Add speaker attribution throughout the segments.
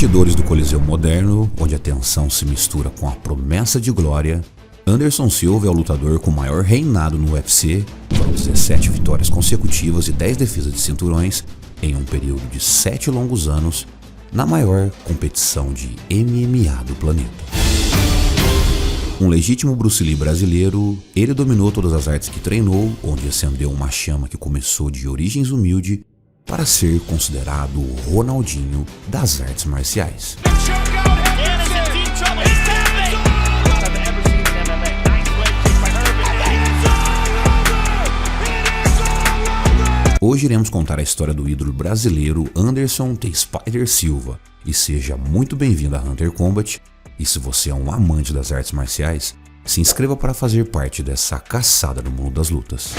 Speaker 1: bastidores do Coliseu moderno, onde a tensão se mistura com a promessa de glória, Anderson Silva é o lutador com maior reinado no UFC, com 17 vitórias consecutivas e 10 defesas de cinturões em um período de 7 longos anos, na maior competição de MMA do planeta. Um legítimo Bruce Lee brasileiro, ele dominou todas as artes que treinou, onde acendeu uma chama que começou de origens humildes para ser considerado o Ronaldinho das artes marciais. Hoje iremos contar a história do ídolo brasileiro Anderson The Spider Silva, e seja muito bem-vindo a Hunter Combat, e se você é um amante das artes marciais, se inscreva para fazer parte dessa caçada no mundo das lutas.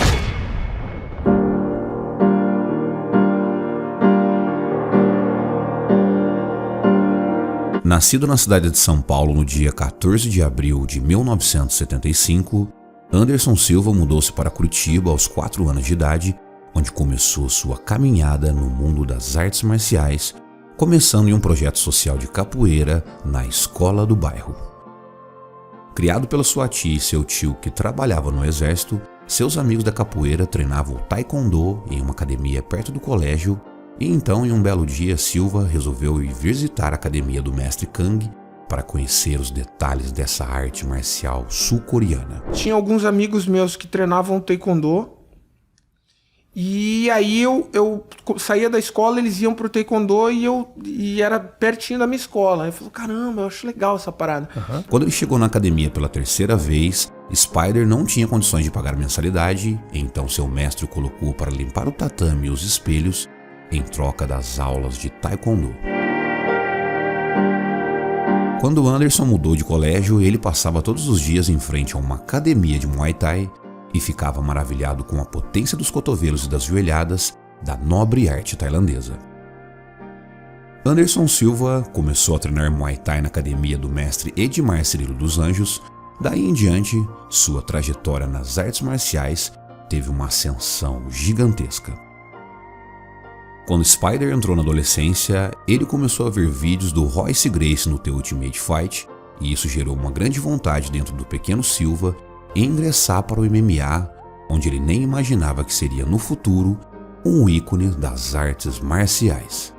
Speaker 1: Nascido na cidade de São Paulo no dia 14 de abril de 1975, Anderson Silva mudou-se para Curitiba aos 4 anos de idade, onde começou sua caminhada no mundo das artes marciais, começando em um projeto social de capoeira na escola do bairro. Criado pela sua tia e seu tio que trabalhava no exército, seus amigos da capoeira treinavam taekwondo em uma academia perto do colégio, e então em um belo dia Silva resolveu ir visitar a academia do mestre Kang para conhecer os detalhes dessa arte marcial sul-coreana.
Speaker 2: Tinha alguns amigos meus que treinavam taekwondo, e aí eu saía da escola, eles iam pro taekwondo e era pertinho da minha escola. Aí eu falei, caramba, eu acho legal essa parada.
Speaker 1: Quando ele chegou na academia pela terceira vez, Spider não tinha condições de pagar mensalidade, então seu mestre o colocou para limpar o tatame e os espelhos em troca das aulas de taekwondo. Quando Anderson mudou de colégio, ele passava todos os dias em frente a uma academia de Muay Thai e ficava maravilhado com a potência dos cotovelos e das joelhadas da nobre arte tailandesa. Anderson Silva começou a treinar Muay Thai na academia do mestre Edmar Cirilo dos Anjos. Daí em diante, sua trajetória nas artes marciais teve uma ascensão gigantesca. Quando Spider entrou na adolescência, ele começou a ver vídeos do Royce Gracie no The Ultimate Fight, e isso gerou uma grande vontade dentro do pequeno Silva em ingressar para o MMA, onde ele nem imaginava que seria no futuro um ícone das artes marciais.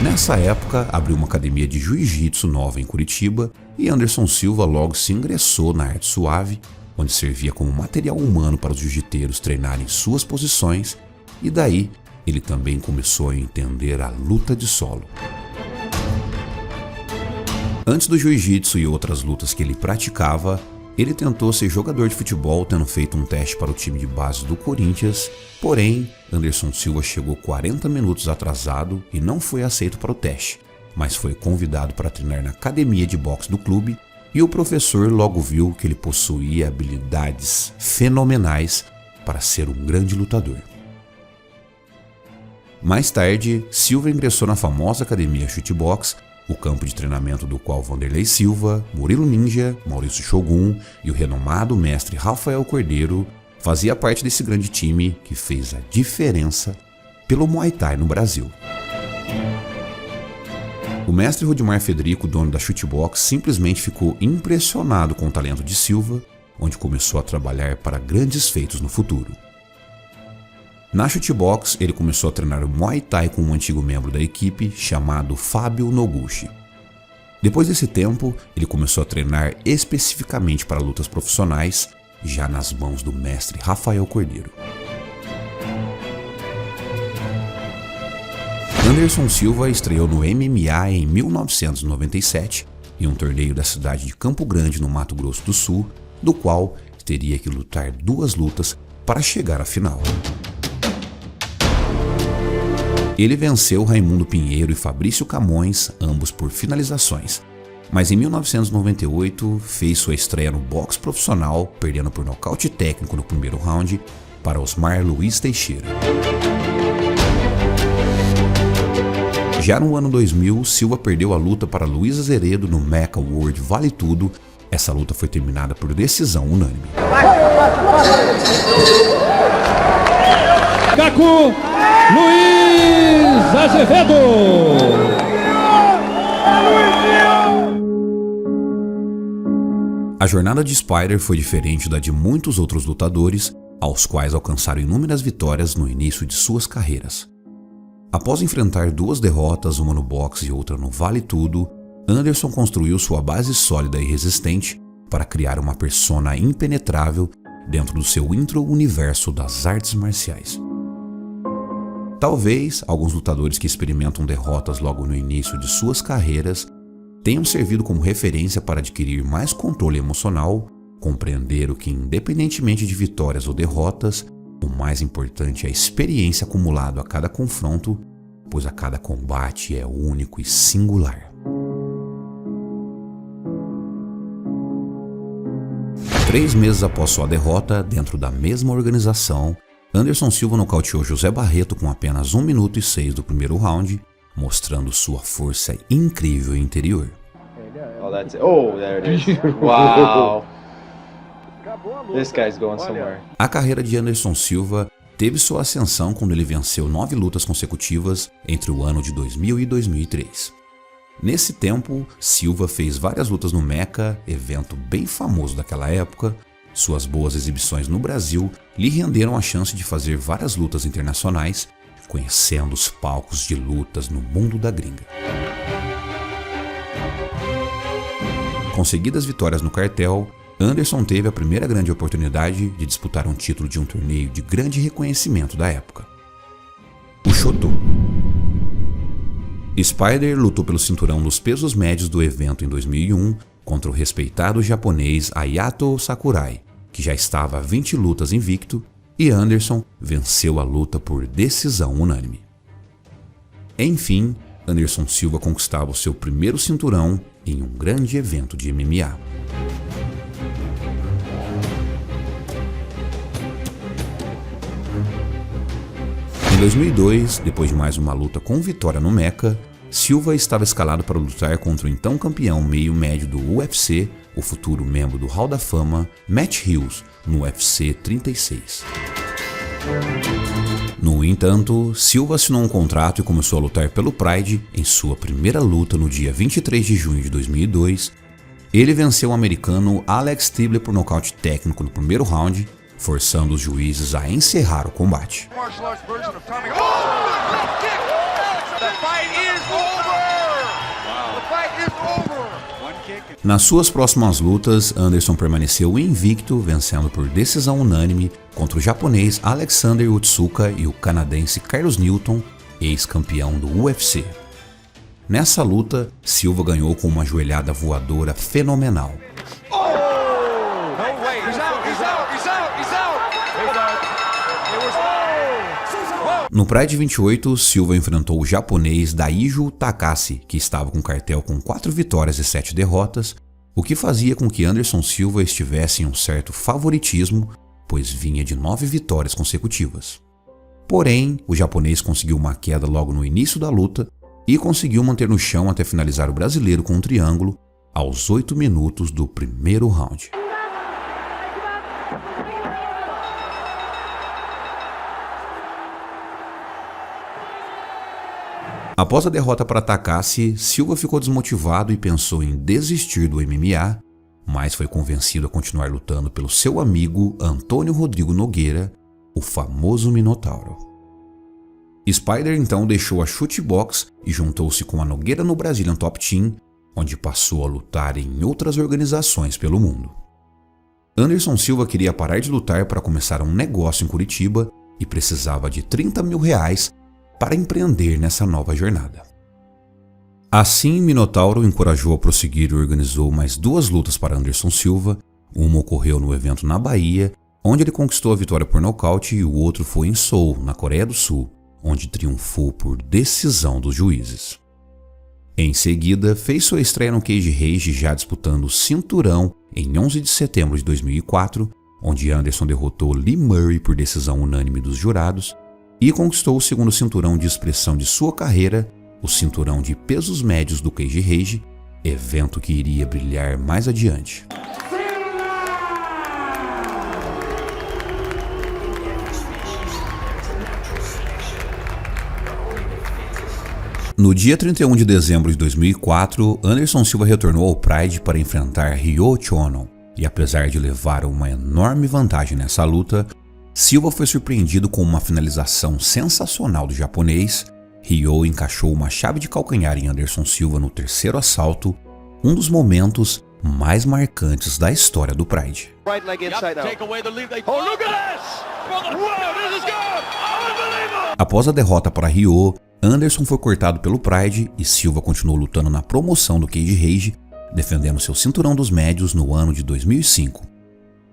Speaker 1: Nessa época, abriu uma academia de jiu-jitsu nova em Curitiba e Anderson Silva logo se ingressou na arte suave, onde servia como material humano para os jiu-jiteiros treinarem suas posições, e daí ele também começou a entender a luta de solo. Antes do jiu-jitsu e outras lutas que ele praticava, ele tentou ser jogador de futebol, tendo feito um teste para o time de base do Corinthians, porém, Anderson Silva chegou 40 minutos atrasado e não foi aceito para o teste, mas foi convidado para treinar na academia de boxe do clube, e o professor logo viu que ele possuía habilidades fenomenais para ser um grande lutador. Mais tarde, Silva ingressou na famosa academia Chutebox, o campo de treinamento do qual Vanderlei Silva, Murilo Ninja, Maurício Shogun e o renomado mestre Rafael Cordeiro fazia parte desse grande time que fez a diferença pelo Muay Thai no Brasil. O mestre Rudimar Federico, dono da Chutebox, simplesmente ficou impressionado com o talento de Silva, onde começou a trabalhar para grandes feitos no futuro. Na Chutebox, ele começou a treinar o Muay Thai com um antigo membro da equipe chamado Fábio Noguchi. Depois desse tempo, ele começou a treinar especificamente para lutas profissionais, já nas mãos do mestre Rafael Cordeiro. Anderson Silva estreou no MMA em 1997, em um torneio da cidade de Campo Grande, no Mato Grosso do Sul, do qual teria que lutar 2 lutas para chegar à final. Ele venceu Raimundo Pinheiro e Fabrício Camões, ambos por finalizações, mas em 1998 fez sua estreia no boxe profissional, perdendo por nocaute técnico no primeiro round para Osmar Luiz Teixeira. Já no ano 2000, Silva perdeu a luta para Luiz Azeredo no Mecha World Vale Tudo. Essa luta foi terminada por decisão unânime.
Speaker 3: Cacu! Luiz Azevedo.
Speaker 1: A jornada de Spider foi diferente da de muitos outros lutadores, aos quais alcançaram inúmeras vitórias no início de suas carreiras. Após enfrentar 2 derrotas, uma no boxe e outra no Vale Tudo, Anderson construiu sua base sólida e resistente para criar uma persona impenetrável dentro do seu intro-universo das artes marciais. Talvez alguns lutadores que experimentam derrotas logo no início de suas carreiras tenham servido como referência para adquirir mais controle emocional, compreender o que, independentemente de vitórias ou derrotas, o mais importante é a experiência acumulada a cada confronto, pois a cada combate é único e singular. 3 meses após sua derrota, dentro da mesma organização, Anderson Silva nocauteou José Barreto com apenas 1 minuto e 6 do primeiro round, mostrando sua força incrível interior.
Speaker 4: Oh, that's it. Oh, there it is. Wow. This guy's going somewhere.
Speaker 1: A carreira de Anderson Silva teve sua ascensão quando ele venceu 9 lutas consecutivas entre o ano de 2000 e 2003. Nesse tempo, Silva fez várias lutas no Meca, evento bem famoso daquela época. Suas boas exibições no Brasil lhe renderam a chance de fazer várias lutas internacionais, conhecendo os palcos de lutas no mundo da gringa. Com seguidas vitórias no cartel, Anderson teve a primeira grande oportunidade de disputar um título de um torneio de grande reconhecimento da época: o Shoto. Spider lutou pelo cinturão nos pesos médios do evento em 2001 contra o respeitado japonês Ayato Sakurai, que já estava a 20 lutas invicto, e Anderson venceu a luta por decisão unânime. Enfim, Anderson Silva conquistava o seu primeiro cinturão em um grande evento de MMA. Em 2002, depois de mais uma luta com vitória no Meca, Silva estava escalado para lutar contra o então campeão meio-médio do UFC, o futuro membro do Hall da Fama, Matt Hughes, no UFC 36. No entanto, Silva assinou um contrato e começou a lutar pelo Pride em sua primeira luta no dia 23 de junho de 2002. Ele venceu o americano Alex Tibler por nocaute técnico no primeiro round, forçando os juízes a encerrar o combate. Nas suas próximas lutas, Anderson permaneceu invicto, vencendo por decisão unânime contra o japonês Alexander Utsuka e o canadense Carlos Newton, ex-campeão do UFC. Nessa luta, Silva ganhou com uma joelhada voadora fenomenal. No Pride 28, Silva enfrentou o japonês Daijo Takashi, que estava com um cartel com 4 vitórias e 7 derrotas, o que fazia com que Anderson Silva estivesse em um certo favoritismo, pois vinha de 9 vitórias consecutivas. Porém, o japonês conseguiu uma queda logo no início da luta e conseguiu manter no chão até finalizar o brasileiro com um triângulo aos 8 minutos do primeiro round. Após a derrota para Takashi, Silva ficou desmotivado e pensou em desistir do MMA, mas foi convencido a continuar lutando pelo seu amigo Antônio Rodrigo Nogueira, o famoso Minotauro. Spider então deixou a Chutebox e juntou-se com a Nogueira no Brazilian Top Team, onde passou a lutar em outras organizações pelo mundo. Anderson Silva queria parar de lutar para começar um negócio em Curitiba e precisava de R$30 mil para empreender nessa nova jornada. Assim, Minotauro encorajou a prosseguir e organizou mais 2 lutas para Anderson Silva. Uma ocorreu no evento na Bahia, onde ele conquistou a vitória por nocaute, e o outro foi em Seul, na Coreia do Sul, onde triunfou por decisão dos juízes. Em seguida, fez sua estreia no Cage Rage, já disputando o cinturão em 11 de setembro de 2004, onde Anderson derrotou Lee Murray por decisão unânime dos jurados, e conquistou o segundo cinturão de expressão de sua carreira, o cinturão de pesos médios do Cage Rage, evento que iria brilhar mais adiante. No dia 31 de dezembro de 2004, Anderson Silva retornou ao Pride para enfrentar Ryo Chono, e apesar de levar uma enorme vantagem nessa luta, Silva foi surpreendido com uma finalização sensacional do japonês. Ryo encaixou uma chave de calcanhar em Anderson Silva no terceiro assalto, um dos momentos mais marcantes da história do Pride. Após a derrota para Ryo, Anderson foi cortado pelo Pride e Silva continuou lutando na promoção do Cage Rage, defendendo seu cinturão dos médios no ano de 2005.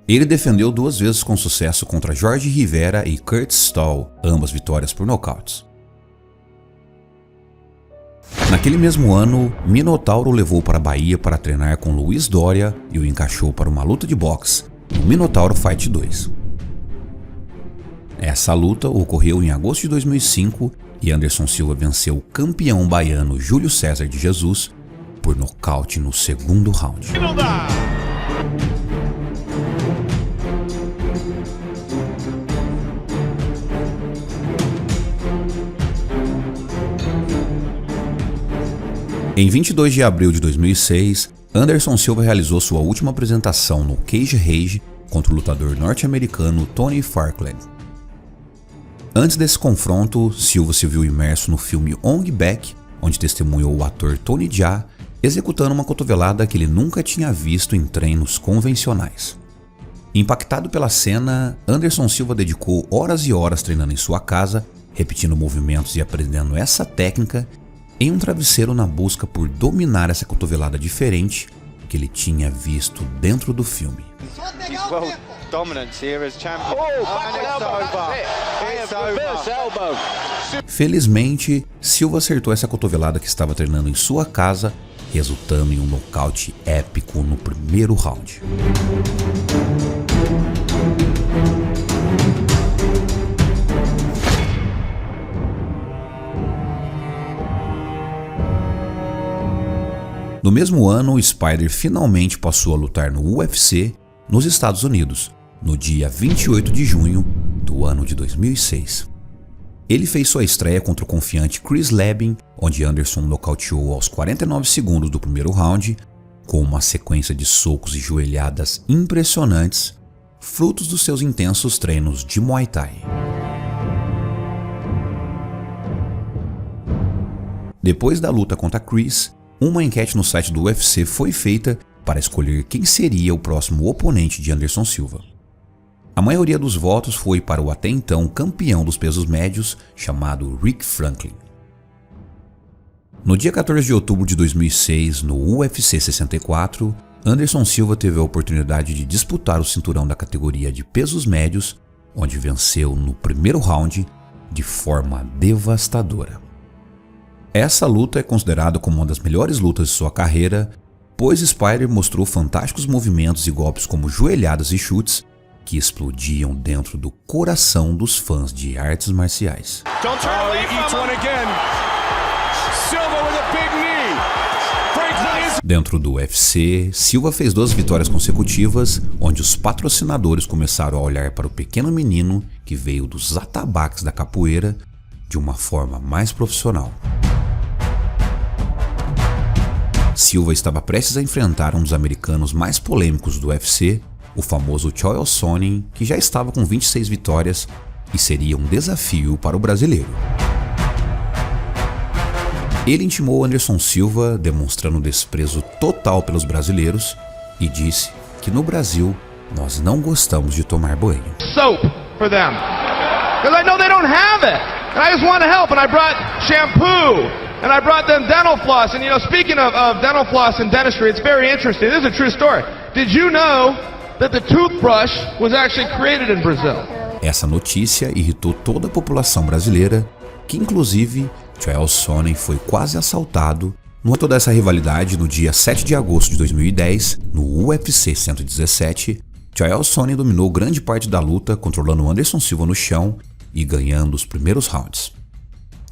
Speaker 1: Ele defendeu 2 vezes com sucesso contra Jorge Rivera e Kurt Stahl, ambas vitórias por nocautes. Naquele mesmo ano, Minotauro o levou para a Bahia para treinar com Luiz Dória e o encaixou para uma luta de boxe, no Minotauro Fight 2. Essa luta ocorreu em agosto de 2005 e Anderson Silva venceu o campeão baiano Júlio César de Jesus por nocaute no segundo round. Em 22 de abril de 2006, Anderson Silva realizou sua última apresentação no Cage Rage contra o lutador norte-americano Tony Farkland. Antes desse confronto, Silva se viu imerso no filme Ong Bak, onde testemunhou o ator Tony Jaa executando uma cotovelada que ele nunca tinha visto em treinos convencionais. Impactado pela cena, Anderson Silva dedicou horas e horas treinando em sua casa, repetindo movimentos e aprendendo essa técnica em um travesseiro na busca por dominar essa cotovelada diferente que ele tinha visto dentro do filme. Felizmente, Silva acertou essa cotovelada que estava treinando em sua casa, resultando em um nocaute épico no primeiro round. No mesmo ano, o Spider finalmente passou a lutar no UFC nos Estados Unidos, no dia 28 de junho do ano de 2006. Ele fez sua estreia contra o confiante Chris Leben, onde Anderson nocauteou aos 49 segundos do primeiro round, com uma sequência de socos e joelhadas impressionantes, frutos dos seus intensos treinos de Muay Thai. Depois da luta contra Chris, uma enquete no site do UFC foi feita para escolher quem seria o próximo oponente de Anderson Silva. A maioria dos votos foi para o até então campeão dos pesos médios, chamado Rick Franklin. No dia 14 de outubro de 2006, no UFC 64, Anderson Silva teve a oportunidade de disputar o cinturão da categoria de pesos médios, onde venceu no primeiro round de forma devastadora. Essa luta é considerada como uma das melhores lutas de sua carreira, pois Spider mostrou fantásticos movimentos e golpes como joelhadas e chutes que explodiam dentro do coração dos fãs de artes marciais. Dentro do UFC, Silva fez 2 vitórias consecutivas, onde os patrocinadores começaram a olhar para o pequeno menino que veio dos atabaques da capoeira de uma forma mais profissional. Silva estava prestes a enfrentar um dos americanos mais polêmicos do UFC, o famoso Chael Sonnen, que já estava com 26 vitórias e seria um desafio para o brasileiro. Ele intimou Anderson Silva, demonstrando desprezo total pelos brasileiros, e disse que no Brasil nós não gostamos de tomar banho.
Speaker 5: Soap for them, because I know they don't have it, and I just want to help, and I brought shampoo. And I brought them dental floss, and speaking of dental floss and dentistry, it's very interesting. This is a true story. Did you know that the toothbrush was actually created in Brazil?
Speaker 1: Essa notícia irritou toda a população brasileira, que inclusive Chael Sonnen foi quase assaltado. No toda essa rivalidade, no dia 7 de agosto de 2010, no UFC 117, Chael Sonnen dominou grande parte da luta, controlando Anderson Silva no chão e ganhando os primeiros rounds.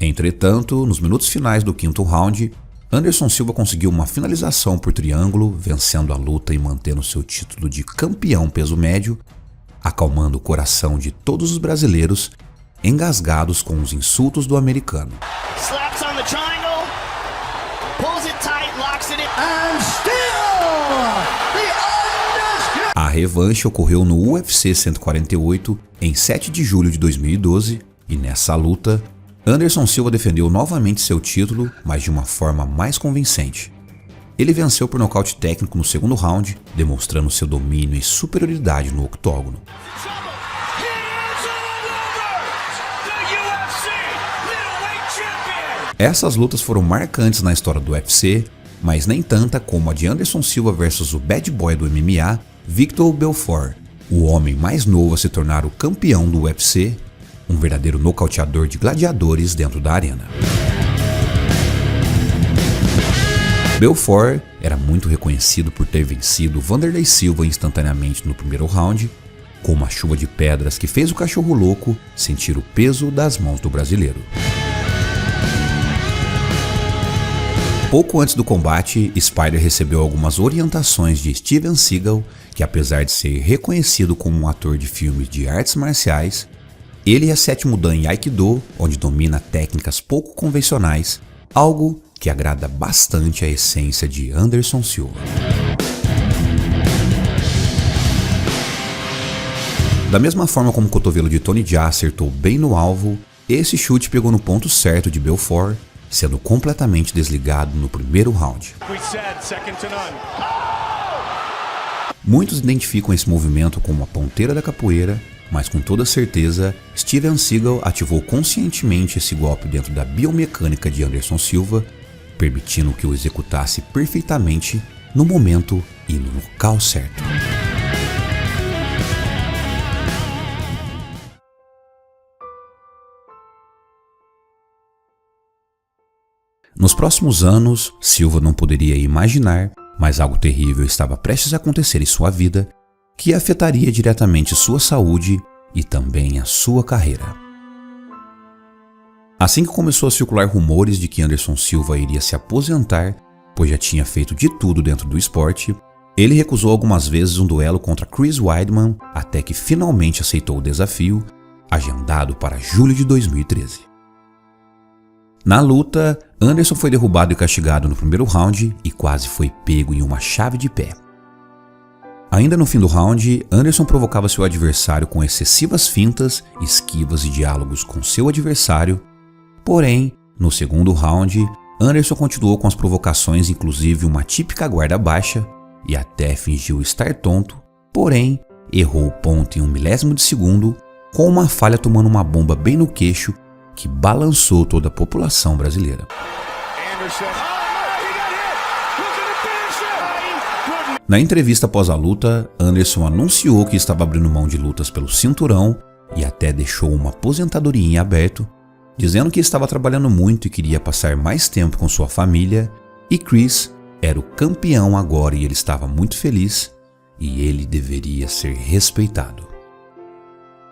Speaker 1: Entretanto, nos minutos finais do 5º round, Anderson Silva conseguiu uma finalização por triângulo, vencendo a luta e mantendo seu título de campeão peso médio, acalmando o coração de todos os brasileiros engasgados com os insultos do americano.
Speaker 6: Slaps on the triangle.
Speaker 1: revanche ocorreu no UFC 148 em 7 de julho de 2012 e nessa luta, Anderson Silva defendeu novamente seu título, mas de uma forma mais convincente. Ele venceu por nocaute técnico no segundo round, demonstrando seu domínio e superioridade no octógono. Essas lutas foram marcantes na história do UFC, mas nem tanta como a de Anderson Silva versus o bad boy do MMA, Vitor Belfort, o homem mais novo a se tornar o campeão do UFC, um verdadeiro nocauteador de gladiadores dentro da arena. Belfort era muito reconhecido por ter vencido Wanderlei Silva instantaneamente no primeiro round, com uma chuva de pedras que fez o cachorro louco sentir o peso das mãos do brasileiro. Pouco antes do combate, Spider recebeu algumas orientações de Steven Seagal, que apesar de ser reconhecido como um ator de filmes de artes marciais, ele é 7º dan em Aikido, onde domina técnicas pouco convencionais, algo que agrada bastante a essência de Anderson Silva. Da mesma forma como o cotovelo de Tony Jaa acertou bem no alvo, esse chute pegou no ponto certo de Belfort, sendo completamente desligado no primeiro round. Muitos identificam esse movimento como a ponteira da capoeira, mas com toda certeza, Steven Seagal ativou conscientemente esse golpe dentro da biomecânica de Anderson Silva, permitindo que o executasse perfeitamente no momento e no local certo. Nos próximos anos, Silva não poderia imaginar, mas algo terrível estava prestes a acontecer em sua vida, que afetaria diretamente sua saúde e também a sua carreira. Assim que começou a circular rumores de que Anderson Silva iria se aposentar, pois já tinha feito de tudo dentro do esporte, ele recusou algumas vezes um duelo contra Chris Weidman, até que finalmente aceitou o desafio, agendado para julho de 2013. Na luta, Anderson foi derrubado e castigado no primeiro round e quase foi pego em uma chave de pé. Ainda no fim do round, Anderson provocava seu adversário com excessivas fintas, esquivas e diálogos com seu adversário, porém, no segundo round, Anderson continuou com as provocações, inclusive uma típica guarda baixa, e até fingiu estar tonto, porém, errou o ponto em 1/1000 de segundo, com uma falha tomando uma bomba bem no queixo, que balançou toda a população brasileira. Na entrevista após a luta, Anderson anunciou que estava abrindo mão de lutas pelo cinturão e até deixou uma aposentadoria em aberto, dizendo que estava trabalhando muito e queria passar mais tempo com sua família, e Chris era o campeão agora e ele estava muito feliz, e ele deveria ser respeitado.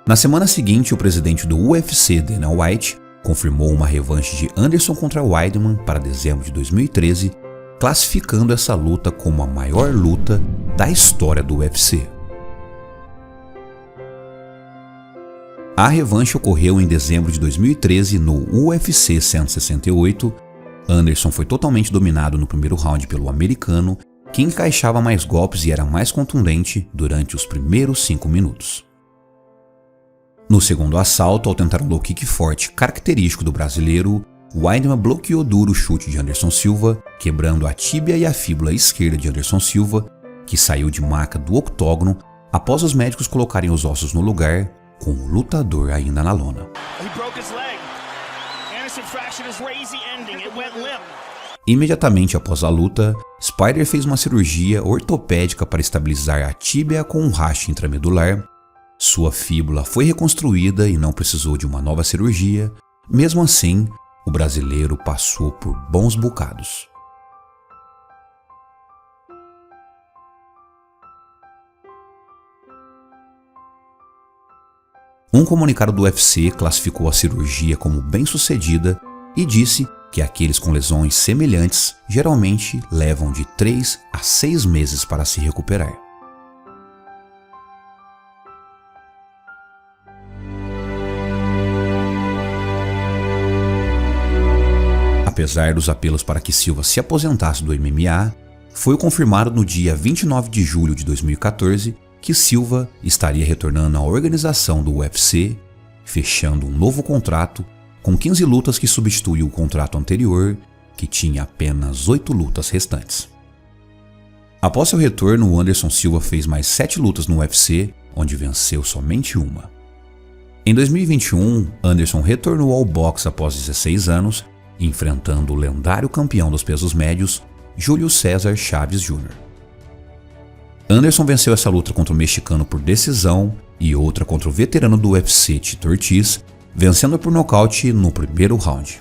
Speaker 1: Na semana seguinte, o presidente do UFC, Dana White, confirmou uma revanche de Anderson contra Weidman para dezembro de 2013, classificando essa luta como a maior luta da história do UFC. A revanche ocorreu em dezembro de 2013 no UFC 168. Anderson foi totalmente dominado no primeiro round pelo americano, que encaixava mais golpes e era mais contundente durante os primeiros 5 minutos. No segundo assalto, ao tentar um low kick forte característico do brasileiro, Weidman bloqueou duro o chute de Anderson Silva, quebrando a tíbia e a fíbula esquerda de Anderson Silva, que saiu de maca do octógono após os médicos colocarem os ossos no lugar, com o lutador ainda na lona. Imediatamente após a luta, Spider fez uma cirurgia ortopédica para estabilizar a tíbia com um raste intramedular. Sua fíbula foi reconstruída e não precisou de uma nova cirurgia. Mesmo assim, o brasileiro passou por bons bocados. Um comunicado do UFC classificou a cirurgia como bem-sucedida e disse que aqueles com lesões semelhantes geralmente levam de 3 a 6 meses para se recuperar. Apesar dos apelos para que Silva se aposentasse do MMA, foi confirmado no dia 29 de julho de 2014 que Silva estaria retornando à organização do UFC, fechando um novo contrato com 15 lutas que substituiu o contrato anterior, que tinha apenas 8 lutas restantes. Após seu retorno, Anderson Silva fez mais 7 lutas no UFC, onde venceu somente uma. Em 2021, Anderson retornou ao boxe após 16 anos, enfrentando o lendário campeão dos pesos médios, Júlio César Chaves Jr. Anderson venceu essa luta contra o mexicano por decisão e outra contra o veterano do UFC, Tito Ortiz, vencendo por nocaute no primeiro round.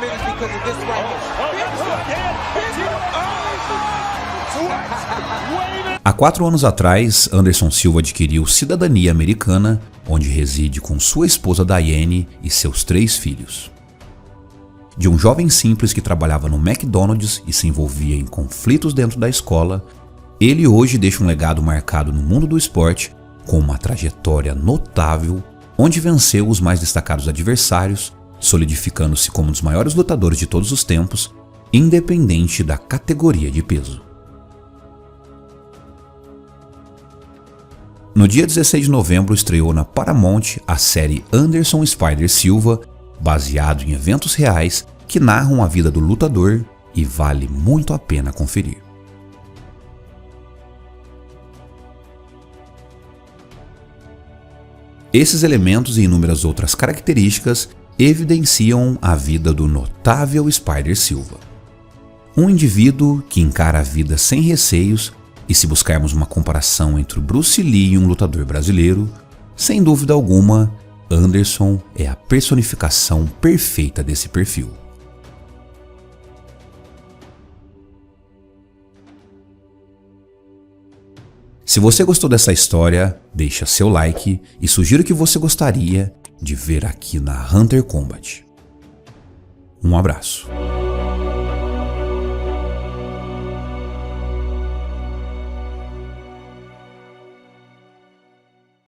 Speaker 1: Há 4 anos atrás, Anderson Silva adquiriu cidadania americana, onde reside com sua esposa Daiane e seus 3 filhos. De um jovem simples que trabalhava no McDonald's e se envolvia em conflitos dentro da escola, ele hoje deixa um legado marcado no mundo do esporte, com uma trajetória notável, onde venceu os mais destacados adversários, solidificando-se como um dos maiores lutadores de todos os tempos, independente da categoria de peso. No dia 16 de novembro estreou na Paramount a série Anderson Spider Silva, baseado em eventos reais que narram a vida do lutador e vale muito a pena conferir. Esses elementos e inúmeras outras características evidenciam a vida do notável Spider Silva. Um indivíduo que encara a vida sem receios, e se buscarmos uma comparação entre o Bruce Lee e um lutador brasileiro, sem dúvida alguma, Anderson é a personificação perfeita desse perfil. Se você gostou dessa história, deixa seu like e sugiro que você gostaria de ver aqui na Hunter Combat. Um abraço.